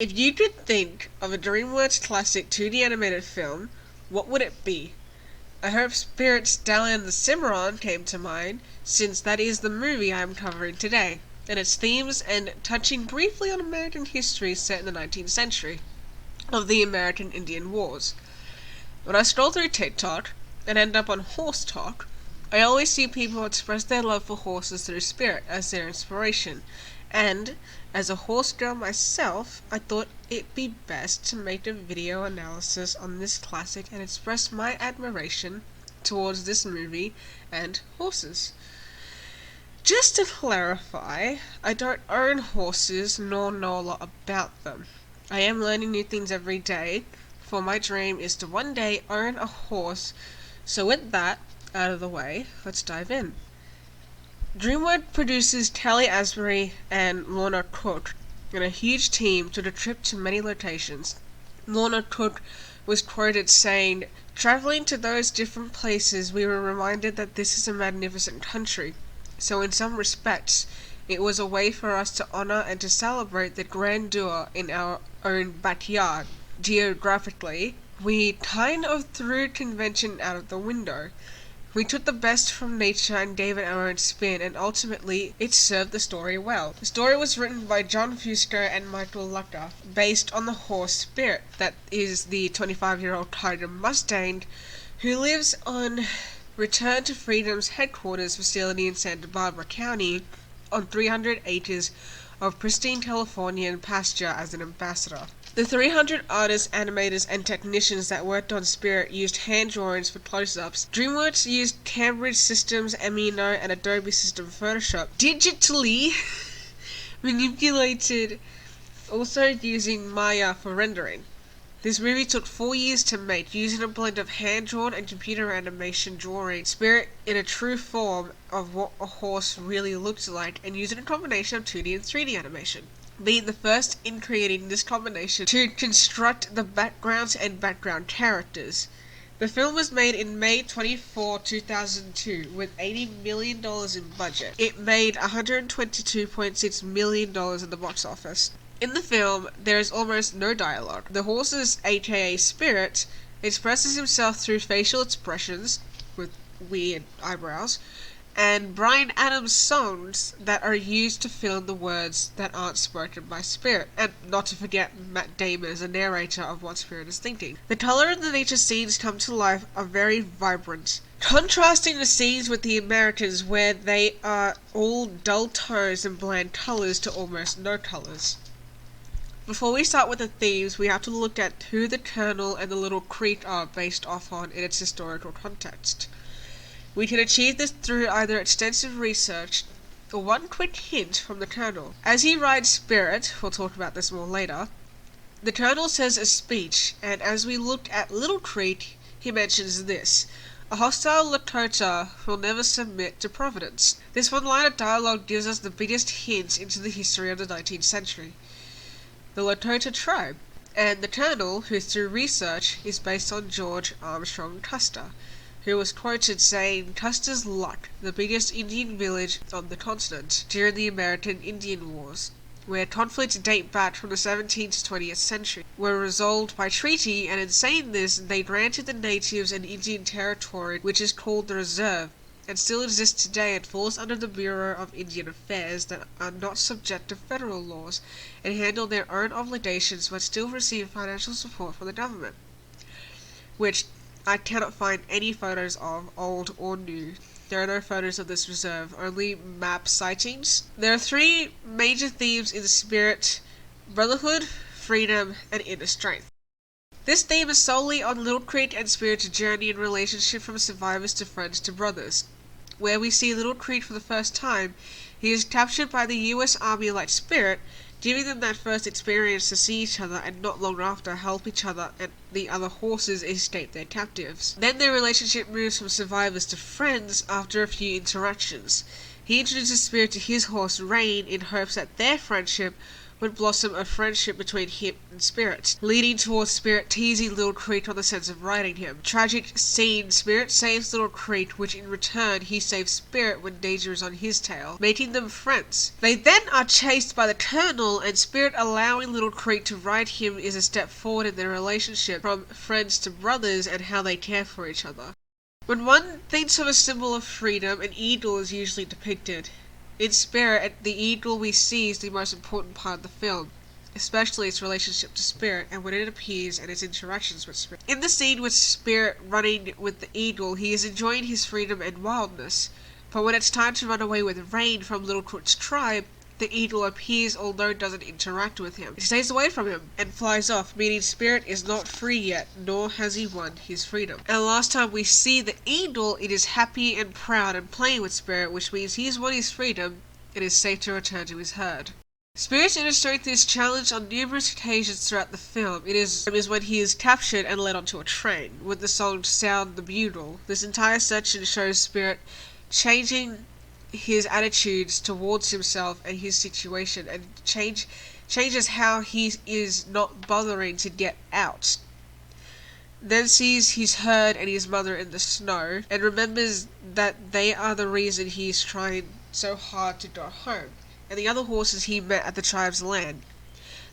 If you could think of a DreamWorks classic 2D animated film, what would it be? I hope Spirit Stallion the Cimarron came to mind, since that is the movie I am covering today, and its themes and touching briefly on American history set in the 19th century, of the American Indian Wars. When I scroll through TikTok and end up on Horse Talk, I always see people express their love for horses through Spirit as their inspiration, and as a horse girl myself, I thought it'd be best to make a video analysis on this classic and express my admiration towards this movie and horses. Just to clarify, I don't own horses nor know a lot about them. I am learning new things every day, for my dream is to one day own a horse. So with that out of the way, let's dive in. DreamWorks produces Kelly Asbury and Lorna Cook in a huge team took a trip to many locations. Lorna Cook was quoted saying, "Traveling to those different places, we were reminded that this is a magnificent country. So in some respects, it was a way for us to honor and to celebrate the grandeur in our own backyard. Geographically, we kind of threw convention out of the window. We took the best from nature and gave it our own spin, and ultimately it served the story well." The story was written by John Fusco and Michael Lucker, based on the horse Spirit, that is the 25-year-old Tiger Mustang, who lives on Return to Freedom's headquarters facility in Santa Barbara County on 300 acres of pristine Californian pasture as an ambassador. The 300 artists, animators, and technicians that worked on Spirit used hand drawings for close-ups. DreamWorks used Cambridge Systems, Amino, and Adobe System Photoshop digitally manipulated, also using Maya for rendering. This movie took 4 years to make, using a blend of hand-drawn and computer animation drawing Spirit in a true form of what a horse really looked like, and using a combination of 2D and 3D animation, being the first in creating this combination to construct the backgrounds and background characters. The film was made in May 24, 2002, with $80 million in budget. It made $122.6 million in the box office. In the film, there is almost no dialogue. The horse, aka Spirit, expresses himself through facial expressions, with weird eyebrows, and Bryan Adams songs that are used to fill in the words that aren't spoken by Spirit, and not to forget Matt Damon as a narrator of what Spirit is thinking. The color and the nature scenes come to life are very vibrant, contrasting the scenes with the Americans where they are all dull tones and bland colors to almost no colors. Before we start with the themes, we have to look at who the Colonel and the Little Creek are based off on in its historical context. We can achieve this through either extensive research or one quick hint from the Colonel. As he rides Spirit, we'll talk about this more later, the Colonel says a speech, and as we look at Little Creek, he mentions this: "A hostile Lakota will never submit to Providence." This one line of dialogue gives us the biggest hint into the history of the 19th century, the Lakota tribe, and the Colonel, who through research is based on George Armstrong Custer, who was quoted saying Custer's Luck, the biggest Indian village on the continent during the American Indian Wars, where conflicts date back from the 17th to 20th century, were resolved by treaty, and in saying this, they granted the natives an Indian territory which is called the Reserve, and still exists today and falls under the Bureau of Indian Affairs, that are not subject to federal laws and handle their own obligations but still receive financial support from the government, which I cannot find any photos of, old or new. There are no photos of this reserve, only map sightings. There are 3 major themes in the Spirit: brotherhood, freedom, and inner strength. This theme is solely on Little Creek and Spirit's journey and relationship from survivors to friends to brothers. Where we see Little Creek for the first time, he is captured by the US Army like Spirit, giving them that first experience to see each other and not long after help each other and the other horses escape their captives. Then their relationship moves from survivors to friends after a few interactions. He introduces Spirit to his horse Rain in hopes that their friendship would blossom a friendship between him and Spirit, leading towards Spirit teasing little Crete on the sense of riding him. Tragic scene, Spirit saves little Crete, which in return he saves Spirit when danger is on his tail, making them friends. They then are chased by the Colonel, and Spirit allowing little Crete to ride him is a step forward in their relationship from friends to brothers and how they care for each other. When one thinks of a symbol of freedom, an eagle is usually depicted. In Spirit, the eagle we see is the most important part of the film, especially its relationship to Spirit and when it appears and its interactions with Spirit. In the scene with Spirit running with the eagle, he is enjoying his freedom and wildness, but when it's time to run away with Rain from Little Crook's tribe, the eagle appears although doesn't interact with him. It stays away from him and flies off, meaning Spirit is not free yet, nor has he won his freedom. And last time we see the eagle, it is happy and proud and playing with Spirit, which means he's won his freedom and is safe to return to his herd. Spirit's inner strength is challenged on numerous occasions throughout the film. It is when he is captured and led onto a train, with the song Sound the Bugle. This entire section shows Spirit changing his attitudes towards himself and his situation, and changes how he is not bothering to get out. Then sees his herd and his mother in the snow, and remembers that they are the reason he is trying so hard to go home, and the other horses he met at the tribe's land.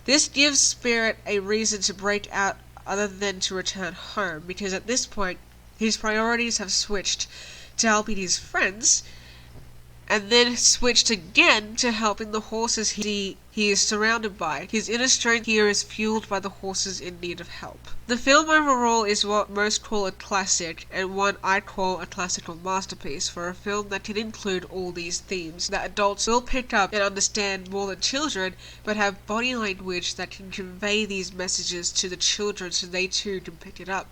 This gives Spirit a reason to break out other than to return home, because at this point his priorities have switched to helping his friends, and then switched again to helping the horses he is surrounded by. His inner strength here is fueled by the horses in need of help. The film overall is what most call a classic, and one I call a classical masterpiece for a film that can include all these themes that adults will pick up and understand more than children, but have body language that can convey these messages to the children so they too can pick it up.